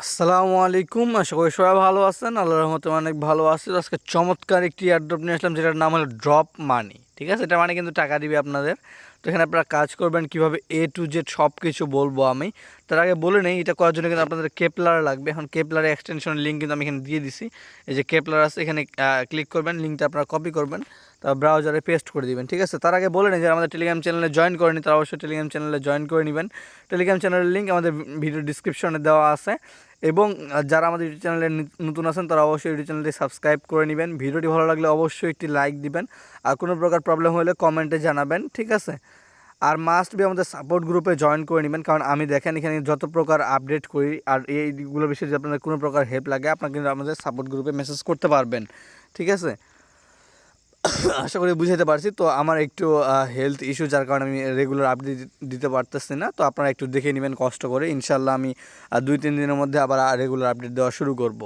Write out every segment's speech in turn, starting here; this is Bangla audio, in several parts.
আসসালামু আলাইকুম। আশা করি সবাই ভালো আছেন। আল্লাহর রহমতে অনেক ভালো আছি। আজকে চমৎকার একটি এয়ারড্রপ নিয়ে আসলাম, যেটার নাম হলো ড্রপ মানি। ঠিক আছে, এটা মানে কিন্তু টাকা দিবে আপনাদের। তো এখানে আপনারা কাজ করবেন কীভাবে A to Z সব কিছু বলবো আমি। তার আগে বলে নেই, এটা করার জন্য কিন্তু আপনাদের কেপলার লাগবে। এখন কেপলারের এক্সটেনশনের লিঙ্ক কিন্তু আমি এখানে দিয়ে দিছি। এই যে কেপলার আছে, এখানে ক্লিক করবেন, লিঙ্কটা আপনারা কপি করবেন, তারপর ব্রাউজারে পেস্ট করে দিবেন। ঠিক আছে, তার আগে বলে নেই, যারা আমাদের টেলিগ্রাম চ্যানেলে জয়েন করেনি তারা অবশ্যই টেলিগ্রাম চ্যানেলে জয়েন করে নেবেন। টেলিগ্রাম চ্যানেলের লিঙ্ক আমাদের ভিডিও ডিসক্রিপশনে দেওয়া আছে। এবং যারা আমাদের ইউটিউব চ্যানেলে নতুন আছেন তারা অবশ্যই ইউটিউব চ্যানেলটি সাবস্ক্রাইব করে নেবেন। ভিডিওটি ভালো লাগলে অবশ্যই একটি লাইক দিবেন, আর কোনো প্রকার প্রবলেম হলে কমেন্টে জানাবেন। ঠিক আছে, আর মাস্ট বি আমাদের সাপোর্ট গ্রুপে জয়েন করে নেবেন, কারণ আমি দেখেন এখানে যত প্রকার আপডেট করি, আর এইগুলো বিষয়ে যদি আপনাদের কোনো প্রকার হেল্প লাগে আপনারা কিন্তু আমাদের সাপোর্ট গ্রুপে মেসেজ করতে পারবেন। ঠিক আছে, আশা করি বুঝাতে পারছি। তো আমার একটু হেলথ ইস্যু, যার কারণে আমি রেগুলার আপডেট দিতে পারতেছি না। তো আপনারা একটু দেখে নেবেন কষ্ট করে। ইনশাল্লাহ আমি 2-3 দিনের মধ্যে আবার রেগুলার আপডেট দেওয়া শুরু করব।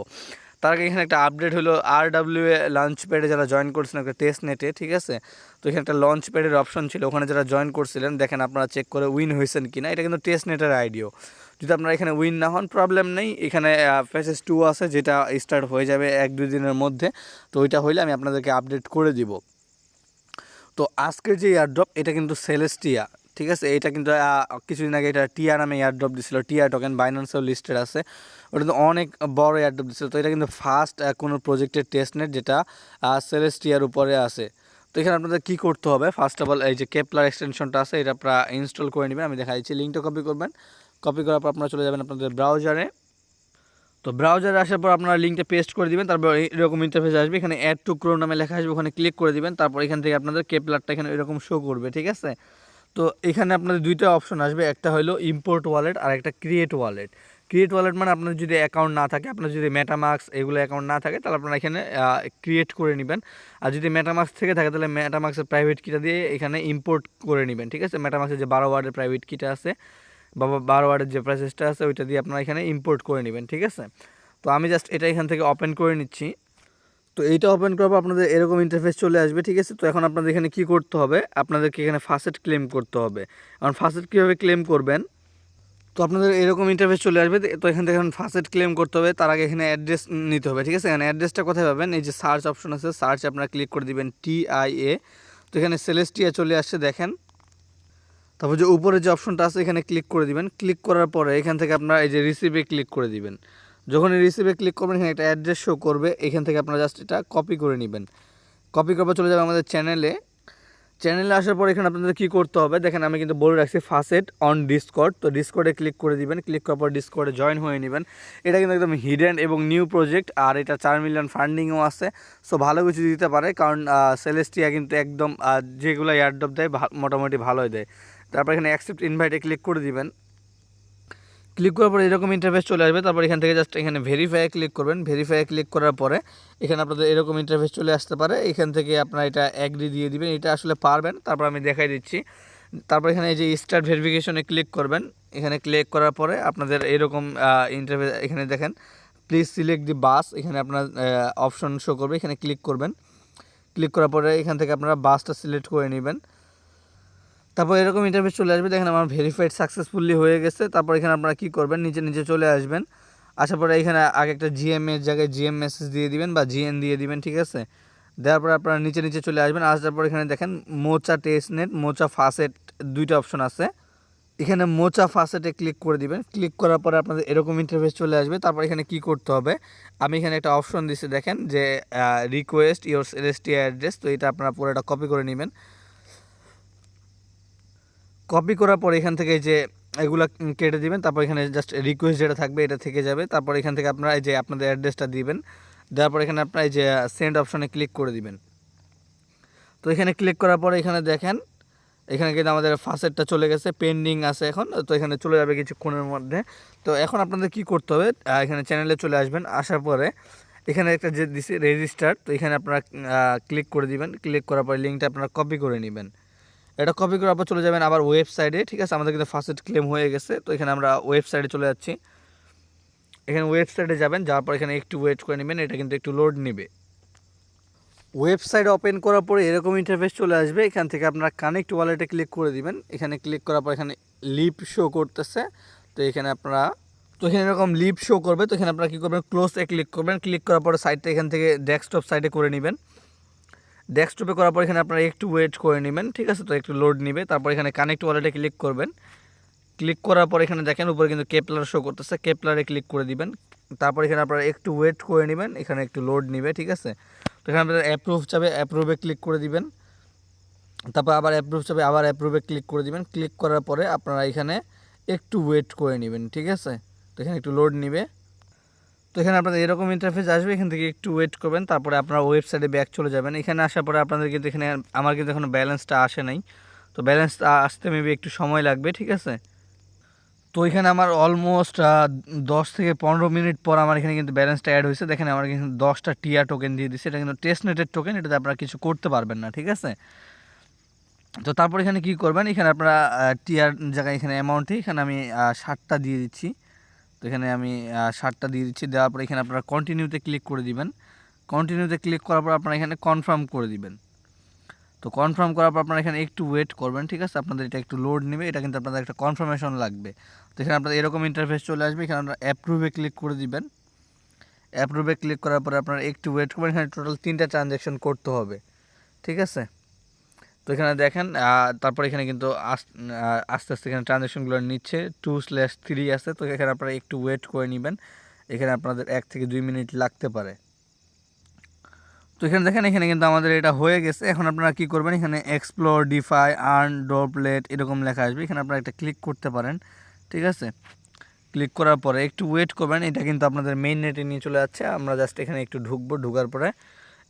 তার আগে এখানে একটা আপডেট হলো RWA লঞ্চপ্যাডে যারা জয়েন করছিলেন একটা টেস্টনেটে। ঠিক আছে, তো এখানে একটা লঞ্চপ্যাডের অপশন ছিল, ওখানে যারা জয়েন করছিলেন দেখেন আপনারা চেক করে উইন হয়েছেন কিনা। এটা কিন্তু টেস্টনেটের আইডিও। যদি আপনারা এখানে উইন না হন প্রবলেম নেই, এখানে ফেজেস 2 আছে যেটা স্টার্ট হয়ে যাবে 1-2 দিনের মধ্যে। তো ওইটা হইলে আমি আপনাদেরকে আপডেট করে দিব। তো আজকের যে এয়ারড্রপ এটা কিন্তু সেলেস্টিয়া। ঠিক আছে, এটা কিন্তু কিছুদিন আগে এটা টিয়া নামে এয়ারড্রপ দিছিল। টিয়া টোকেন বাইন্যান্সেও লিস্টেড আছে, ওটা তো অনেক বড় এয়ারড্রপ দিছিল। তো এটা কিন্তু ফার্স্ট কোনো প্রজেক্টের টেস্টনেট যেটা সেলেস্টিয়ার উপরে আছে। তো এখানে আপনাদের কী করতে হবে, ফার্স্ট অফ অল এই যে কেপলার এক্সটেনশনটা আছে এটা আপনারা ইনস্টল করে নেবেন। আমি দেখা দিচ্ছি, লিঙ্কটা কপি করবেন, কপি করার পর আপনারা চলে যাবেন আপনাদের ব্রাউজারে। তো ব্রাউজারে আসার পর আপনারা লিঙ্কটা পেস্ট করে দিবেন, তারপর এরকম ইন্টারফেস আসবে, এখানে অ্যাড টু ক্রোম নামে লেখা আসবে, ওখানে ক্লিক করে দিবেন। তারপর এখান থেকে আপনাদের কেপলারটা এখানে এরকম শো করবে। ঠিক আছে, তো এখানে আপনাদের দুইটা অপশন আসবে, একটা হলো ইম্পোর্ট ওয়ালেট আর একটা ক্রিয়েট ওয়ালেট। ক্রিয়েট ওয়ালেট মানে আপনার যদি অ্যাকাউন্ট না থাকে, আপনার যদি মেটামাক্স এগুলো অ্যাকাউন্ট না থাকে, তাহলে আপনারা এখানে ক্রিয়েট করে নেবেন। আর যদি মেটামাক্স থেকে থাকে তাহলে মেটামাক্সের প্রাইভেট কিটা দিয়ে এখানে ইম্পোর্ট করে নেবেন। ঠিক আছে, মেটামাক্সের যে 12 ওয়ার্ডের প্রাইভেট কিটা আছে বা 12 ওয়ার্ডের যে প্রসেসটা আছে ওইটা দিয়ে আপনারা এখানে ইম্পোর্ট করে নেবেন। ঠিক আছে, তো আমি জাস্ট এটা এখান থেকে ওপেন করে নিচ্ছি। তো এইটা ওপেন করার পর আপনাদের এরকম ইন্টারফেস চলে আসবে। ঠিক আছে, তো এখন আপনাদের এখানে কী করতে হবে, আপনাদেরকে এখানে ফাসেট ক্লেম করতে হবে। এখন ফাসেট কীভাবে ক্লেম করবেন, তো আপনাদের এরকম ইন্টারফেস চলে আসবে। তো এখান থেকে এখন ফাসেট ক্লেম করতে হবে, তার আগে এখানে অ্যাড্রেস নিতে হবে। ঠিক আছে, এখানে অ্যাড্রেসটা কোথায় পাবেন, এই যে সার্চ অপশন আছে, সার্চে আপনারা ক্লিক করে দিবেন TIA। তো এখানে সেলেস্টিয়া চলে আসছে দেখেন। তারপর যে উপরে যে অপশনটা আছে এখানে ক্লিক করে দিবেন। ক্লিক করার পরে এখান থেকে আপনারা এই যে রিসিভে ক্লিক করে দিবেন। যখন এই রিসিভে ক্লিক করবেন এখানে একটা অ্যাড্রেস শো করবে, এখান থেকে আপনারা জাস্ট এটা কপি করে নেবেন। কপি করার চলে যাবে আমাদের চ্যানেলে। চ্যানেলে আসার পর এখানে আপনাদের কী করতে হবে দেখেন, আমি কিন্তু বলে রাখছি ফাসেট অন ডিসকর্ড। তো ডিসকর্ডে ক্লিক করে দিবেন, ক্লিক করার পর ডিসকর্ডে জয়েন হয়ে নেবেন। এটা কিন্তু একদম হিডেন এবং নিউ প্রজেক্ট, আর এটা 4 মিলিয়ন ফান্ডিংও আছে। সো ভালো কিছু দিতে পারে, কারণ সেলেস্টিয়া কিন্তু একদম যেগুলো এয়ারড্রপ দেয় মোটামুটি ভালোই দেয়। তারপর এখানে অ্যাকসেপ্ট ইনভাইটে ক্লিক করে দিবেন। ক্লিক করার পরে এরকম ইন্টারফেস চলে আসবে। তারপর এখান থেকে জাস্ট এখানে ভেরিফাই ক্লিক করবেন। ভেরিফাই ক্লিক করার পরে এখানে আপনাদের এরকম ইন্টারফেস চলে আসতে পারে। এখান থেকে আপনারা এটা অ্যাগ্রি দিয়ে দিবেন, এটা আসলে পারবেন। তারপর আমি দেখাই দিচ্ছি। তারপর এখানে এই যে স্টার্ট ভেরিফিকেশনে ক্লিক করবেন। এখানে ক্লিক করার পরে আপনাদের এরকম ইন্টারফেস এখানে দেখেন, প্লিজ সিলেক্ট দি বাস, এখানে আপনার অপশন শো করবে, এখানে ক্লিক করবেন। ক্লিক করার পরে এখান থেকে আপনারা বাসটা সিলেক্ট করে নেবেন। তারপর এরকম ইন্টারফেস চলে আসবে, দেখেন আমার ভেরিফাইড সাকসেসফুলি হয়ে গেছে। তারপর এখানে আপনারা কী করবেন, নিচে চলে আসবেন। আসার পরে এখানে আগে একটা GM এর জায়গায় GM মেসেজ দিয়ে দিবেন বা GN দিয়ে দিবেন। ঠিক আছে, দেওয়ার পরে আপনারা নিচে চলে আসবেন। আসার পর এখানে দেখেন মোচা টেস্টনেট, মোচা ফাসেট দুইটা অপশন আছে, এখানে মোচা ফাসেটে ক্লিক করে দিবেন। ক্লিক করার পরে আপনাদের এরকম ইন্টারফেস চলে আসবে। তারপর এখানে কি করতে হবে, আমি এখানে একটা অপশন দিচ্ছি দেখেন যে রিকোয়েস্ট ইওর সেলেস্টিয়া অ্যাড্রেস। তো এটা আপনারা পুরোটা কপি করে নেবেন। কপি করার পর এখান থেকে যে এগুলা কেটে দিবেন। তারপর এখানে জাস্ট রিকোয়েস্ট যেটা থাকবে এটা থেকে যাবে। তারপর এখান থেকে আপনারা এই যে আপনাদের অ্যাড্রেসটা দিবেন, দেওয়ার পর এখানে আপনারা এই যে সেন্ড অপশনে ক্লিক করে দিবেন। তো এখানে ক্লিক করার পরে এখানে দেখেন, এখানে কিন্তু আমাদের ফাসেটটা চলে গেছে, পেন্ডিং আছে এখন। তো এখানে চলে যাবে কিছুক্ষণের মধ্যে। তো এখন আপনাদের কি করতে হবে, এখানে চ্যানেলে চলে আসবেন। আসার পরে এখানে একটা যে দিছে রেজিস্টার, তো এখানে আপনারা ক্লিক করে দিবেন। ক্লিক করার পরে লিঙ্কটা আপনারা কপি করে নেবেন। এটা কপি করার পর চলে যাবেন আবার ওয়েবসাইটে। ঠিক আছে, আমাদের কিন্তু ফার্স্ট ক্লেম হয়ে গেছে। তো এখানে আমরা ওয়েবসাইটে চলে যাচ্ছি। এখানে ওয়েবসাইটে যাবেন, যাওয়ার পর এখানে একটু ওয়েট করে নেবেন, এটা কিন্তু একটু লোড নেবে। ওয়েবসাইট ওপেন করার পরে এরকম ইন্টারফেস চলে আসবে। এখান থেকে আপনারা কানেক্ট ওয়ালেটে ক্লিক করে দিবেন। এখানে ক্লিক করার পর এখানে লিপ শো করতেছে, তো এখানে আপনারা তো এখানে এরকম লিভ শো করবে। তো এখানে আপনারা কী করবেন, ক্লোজে ক্লিক করবেন। ক্লিক করার পরে সাইডটা এখান থেকে ডেস্কটপ সাইডে করে নেবেন। ডেস্কটপে করার পর এখানে আপনারা একটু ওয়েট করে নেবেন, ঠিক আছে। তো একটু লোড নেবে। তারপর এখানে কানেক্ট ওয়ালেটে ক্লিক করবেন। ক্লিক করার পর এখানে দেখেন উপরে কিন্তু কেপলার শো করতেছে, কেপলারে ক্লিক করে দিবেন। তারপর এখানে আপনারা একটু ওয়েট করে নেবেন, এখানে একটু লোড নেবে, ঠিক আছে। তো এখানে আপনারা অ্যাপ্রুভ চাবে, অ্যাপ্রুভে ক্লিক করে দিবেন। তারপর আবার অ্যাপ্রুভ চাবে, আবার অ্যাপ্রুভে ক্লিক করে দিবেন। ক্লিক করার পরে আপনারা এখানে একটু ওয়েট করে নেবেন, ঠিক আছে। তো এখানে একটু লোড নেবে। তো এখানে আপনাদের এরকম ইন্টারফেস আসবে, এখান থেকে একটু ওয়েট করবেন। তারপরে আপনারা ওয়েবসাইটে ব্যাক চলে যাবেন। এখানে আসার পরে আপনাদের কিন্তু এখানে আমার কিন্তু এখনও ব্যালেন্সটা আসে নাই। তো ব্যালেন্সটা আসতে মেবি একটু সময় লাগবে, ঠিক আছে। তো এখানে আমার অলমোস্ট 10 থেকে 15 মিনিট পর আমার এখানে কিন্তু ব্যালেন্সটা অ্যাড হয়েছে। দেখেন আমার কিন্তু 10টা টিয়া টোকেন দিয়ে দিচ্ছে। এটা কিন্তু টেস্টনেটের টোকেন, এটাতে আপনারা কিছু করতে পারবেন না, ঠিক আছে। তো তারপর এখানে কি করবেন, এখানে আপনারা টিয়ার জায়গায় এখানে অ্যামাউন্টে এখানে আমি 60টা দিয়ে দিচ্ছি। তো এখানে আমি 60টা দিয়ে দিচ্ছি। দেওয়ার পর এখানে আপনারা কন্টিনিউতে ক্লিক করে দিবেন। কন্টিনিউতে ক্লিক করার পর আপনারা এখানে কনফার্ম করে দিবেন। তো কনফার্ম করার পর আপনারা এখানে একটু ওয়েট করবেন, ঠিক আছে। আপনাদের এটা একটু লোড নেবে, এটা কিন্তু আপনাদের একটা কনফার্মেশন লাগবে। তো এখানে আপনাদের এরকম ইন্টারফেস চলে আসবে। এখানে আপনারা অ্যাপ্রুভে ক্লিক করে দিবেন। অ্যাপ্রুভে ক্লিক করার পরে আপনারা একটু ওয়েট করবেন। এখানে টোটাল 3টা ট্রানজ্যাকশন করতে হবে, ঠিক আছে। তো এখানে দেখেন তারপর এখানে কিন্তু আস্তে আস্তে এখানে ট্রানজ্যাকশনগুলো নিচ্ছে। 2/3 আছে। তো এখানে আপনারা একটু ওয়েট করে নেবেন। এখানে আপনাদের 1 থেকে 2 মিনিট লাগতে পারে। তো এখানে দেখেন এখানে কিন্তু আমাদের এটা হয়ে গেছে। এখন আপনারা কি করবেন, এখানে এক্সপ্লোর, ডিফাই, আর্ন, ড্রপলেট এরকম লেখা আসবে। এখানে আপনারা একটা ক্লিক করতে পারেন, ঠিক আছে। ক্লিক করার পরে একটু ওয়েট করবেন। এটা কিন্তু আপনাদের মেইন নেটে নিয়ে চলে যাচ্ছে। আমরা জাস্ট এখানে একটু ঢুকবো, ঢুকার পরে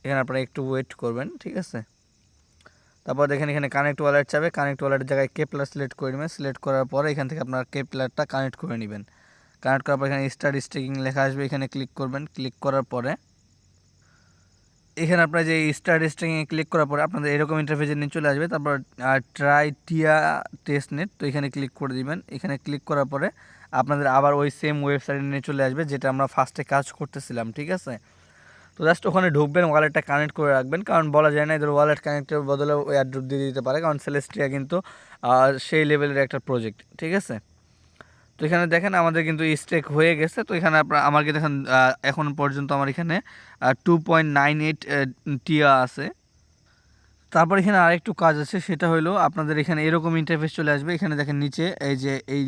এখানে আপনারা একটু ওয়েট করবেন, ঠিক আছে। তারপর দেখেন এখানে কানেক্ট ওয়ালেট চাবে। কানেক্ট ওয়ালেটের জায়গায় কেপলার সিলেক্ট করে নেবেন। সিলেক্ট করার পরে এখান থেকে আপনারা কেপলারটা কানেক্ট করে নেবেন। কানেক্ট করার পর এখানে স্টার্ট স্টেকিং লেখা আসবে, এখানে ক্লিক করবেন। ক্লিক করার পরে এখানে আপনারা যে স্টার্ট স্টেকিংয়ে ক্লিক করার পরে আপনাদের এরকম ইন্টারফেসে নিয়ে চলে আসবে। তারপর ট্রাই টিয়া টেস্টনেট, তো এখানে ক্লিক করে দিবেন। এখানে ক্লিক করার পরে আপনাদের আবার ওই সেম ওয়েবসাইটে নিয়ে চলে আসবে যেটা আমরা ফার্স্টে কাজ করতেছিলাম, ঠিক আছে। তো জাস্ট ওখানে ঢুকবেন, ওয়ালেটটা কানেক্ট করে রাখবেন, কারণ বলা যায় না এদের ওয়ালেট কানেক্টের বদলে এয়ারড্রপ দিয়ে দিতে পারে, কারণ সেলেস্টিয়া কিন্তু সেই লেভেলের একটা প্রজেক্ট, ঠিক আছে। তো এখানে দেখেন আমাদের কিন্তু স্টেক হয়ে গেছে। তো এখানে আমার কিন্তু এখন পর্যন্ত আমার এখানে 2.98 টিয়া আছে। তারপর এখানে আরেকটু কাজ আছে, সেটা হলো আপনাদের এখানে এরকম ইন্টারফেস চলে আসবে। এখানে দেখেন নিচে এই যে এই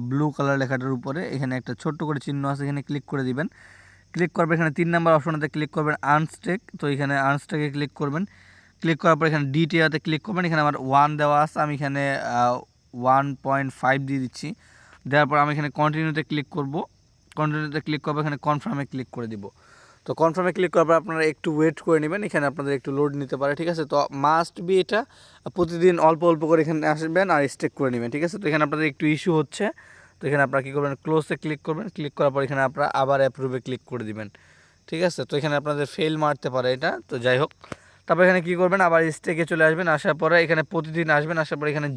ব্লু কালার লেখাটার উপরে এখানে একটা ছোট্ট করে চিহ্ন আছে, এখানে ক্লিক করে দিবেন। ক্লিক করবে এখানে 3 নাম্বার অপশনটাতে ক্লিক করবেন, আনস্টেক। তো এখানে আনস্টেকে ক্লিক করবেন। ক্লিক করার পর এখানে ডিটিআতে ক্লিক করবেন। এখানে আমার 1 দেওয়া আছে, আমি এখানে 1.5 দিয়ে দিচ্ছি। দেওয়ার পর আমি এখানে কন্টিনিউতে ক্লিক করব। কন্টিনিউতে ক্লিক করবো, এখানে কনফার্মে ক্লিক করে দিব। তো কনফার্মে ক্লিক করার পর আপনারা একটু ওয়েট করে নেবেন। এখানে আপনাদের একটু লোড নিতে পারে, ঠিক আছে। তো মাস্ট বি এটা প্রতিদিন অল্প অল্প করে এখানে আসবেন আর স্টেক করে নেবেন, ঠিক আছে। তো এখানে আপনাদের একটু ইস্যু হচ্ছে। তো এখানে আপনারা কী করবেন, ক্লোজে ক্লিক করবেন। ক্লিক করার পর এখানে আপনারা আবার অ্যাপ্রুভে ক্লিক করে দিবেন, ঠিক আছে। তো এখানে আপনাদের ফেল মারতে পারে এটা, তো যাই হোক। তারপর এখানে কী করবেন, আবার স্টেকে চলে আসবেন। আসার পরে এখানে প্রতিদিন আসবেন। আসার পরে এখানে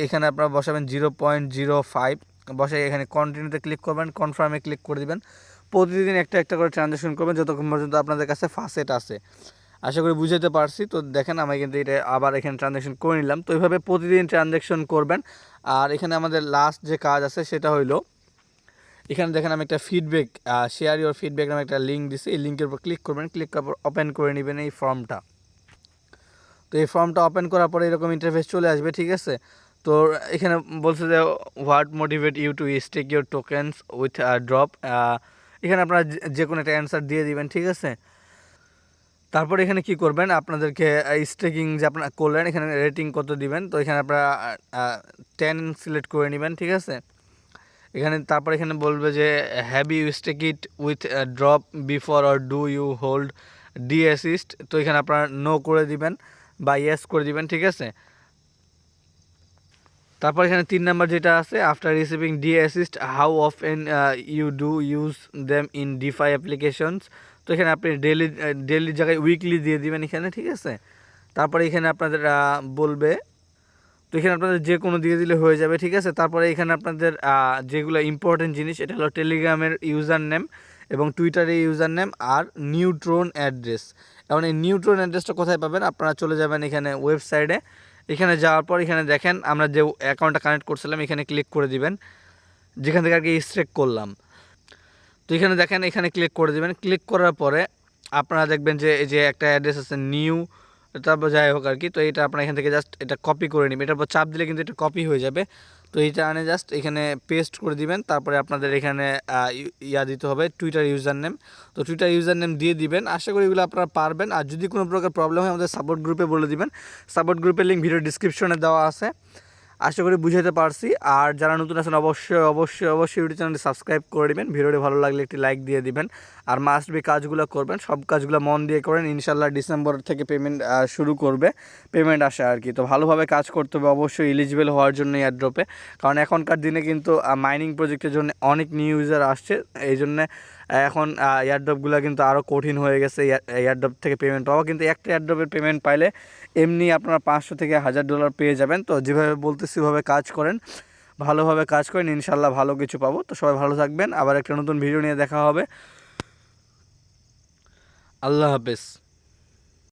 এখানে আপনারা বসাবেন 0.05 বসাই। এখানে কন্টিনিউতে ক্লিক করবেন, কনফার্মে ক্লিক করে দিবেন। প্রতিদিন একটা একটা করে ট্রানজ্যাকশন করবেন যতক্ষণ পর্যন্ত আপনাদের কাছে ফাসেট আছে। আশা করি বুঝাতে পারছি। তো দেখেন আমি কিন্তু এটা আবার এখানে ট্রানজ্যাকশন করে নিলাম। তো এইভাবে প্রতিদিন ট্রানজ্যাকশন করবেন। আর এখানে আমাদের লাস্ট যে কাজ আছে সেটা হইলো, এখানে দেখেন আমি একটা ফিডব্যাক, শেয়ার ইউর ফিডব্যাক নামে একটা লিঙ্ক দিছি। এই লিঙ্কের উপর ক্লিক করবেন। ক্লিক করার পর ওপেন করে নেবেন এই ফর্মটা। তো এই ফর্মটা ওপেন করার পরে এরকম ইন্টারফেস চলে আসবে, ঠিক আছে। তো এখানে বলছে যে what motivate you to stake your tokens with drop. এখানে আপনারা যে কোনো একটা অ্যান্সার দিয়ে দিবেন, ঠিক আছে। তারপর এখানে কি করবেন, আপনাদেরকে স্টেকিং যে আপনারা করলেন এখানে রেটিং কত দিবেন। তো এখানে আপনারা 10 সিলেক্ট করে নেবেন, ঠিক আছে। এখানে তারপর এখানে বলবে যে have you stake it with drop before or do you hold the assist. তো এখানে আপনারা নো করে দিবেন বা ইয়েস করে দিবেন, ঠিক আছে। তারপর এখানে 3 নাম্বার যেটা আছে, after receiving the assist how often you do use them in DeFi applications. তো এখানে আপনি ডেলি জায়গায় উইকলি দিয়ে দিবেন এখানে, ঠিক আছে। তারপরে এখানে আপনাদের বলবে, তো এখানে আপনাদের যে কোনো দিয়ে দিলে হয়ে যাবে, ঠিক আছে। তারপরে এখানে আপনাদের যেগুলো ইম্পর্টেন্ট জিনিস, এটা হলো টেলিগ্রামের ইউজার নেম এবং টুইটারের ইউজার নেম আর নিউট্রন অ্যাড্রেস। এখন এই নিউট্রন অ্যাড্রেসটা কোথায় পাবেন, আপনারা চলে যাবেন এখানে ওয়েবসাইটে। এখানে যাওয়ার পর এখানে দেখেন আমরা যে অ্যাকাউন্টটা কানেক্ট করছিলাম এখানে ক্লিক করে দিবেন। যেখান থেকে আর কি স্ট্রেক করলাম। তো এখানে দেখেন, এখানে ক্লিক করে দেবেন। ক্লিক করার পরে আপনারা দেখবেন যে এই যে একটা অ্যাড্রেস আছে নিউ, তারপর যাই হোক আর কি। তো এটা আপনারা এখান থেকে জাস্ট এটা কপি করে নেবেন, এটার পর চাপ দিলে কিন্তু এটা কপি হয়ে যাবে। তো এইটা আনে জাস্ট এখানে পেস্ট করে দিবেন। তারপরে আপনাদের এখানে দিতে হবে টুইটার ইউজার নেম। তো টুইটার ইউজার নেম দিয়ে দিবেন। আশা করি এগুলো আপনারা পারবেন। আর যদি কোনো প্রকার প্রবলেম হয় আমাদের সাপোর্ট গ্রুপে বলে দিবেন। সাপোর্ট গ্রুপের লিঙ্ক ভিডিও ডিসক্রিপশনে দেওয়া আছে। আশা করি বুঝাতে পারছি। আর যারা নতুন আছেন অবশ্যই ইউটিউব চ্যানেলটি সাবস্ক্রাইব করে দিবেন। ভিডিওটি ভালো লাগলে একটি লাইক দিয়ে দিবেন। আর মাস্ট বি কাজগুলো করবেন, সব কাজগুলো মন দিয়ে করেন। ইনশাল্লাহ ডিসেম্বর থেকে পেমেন্ট শুরু করবে, পেমেন্ট আসে আর কি। তো ভালোভাবে কাজ করতে হবে অবশ্যই এলিজিবল হওয়ার জন্য এয়ারড্রপে। কারণ এখনকার দিনে কিন্তু মাইনিং প্রজেক্টের জন্য অনেক নিউ ইউজার আসছে, এই জন্যে এখন এয়ারড্রপগুলো কিন্তু আরও কঠিন হয়ে গেছে এয়ারড্রপ থেকে পেমেন্ট পাওয়া। কিন্তু একটা এয়ারড্রপের পেমেন্ট পাইলে এমনি আপনারা $500 থেকে $1000 পেয়ে যাবেন। তো যেভাবে বলতেছি ওভাবে কাজ করেন, ভালোভাবে কাজ করেন, ইনশাল্লাহ ভালো কিছু পাবো। তো সবাই ভালো থাকবেন, আবার একটা নতুন ভিডিও নিয়ে দেখা হবে। আল্লাহ হাফেজ।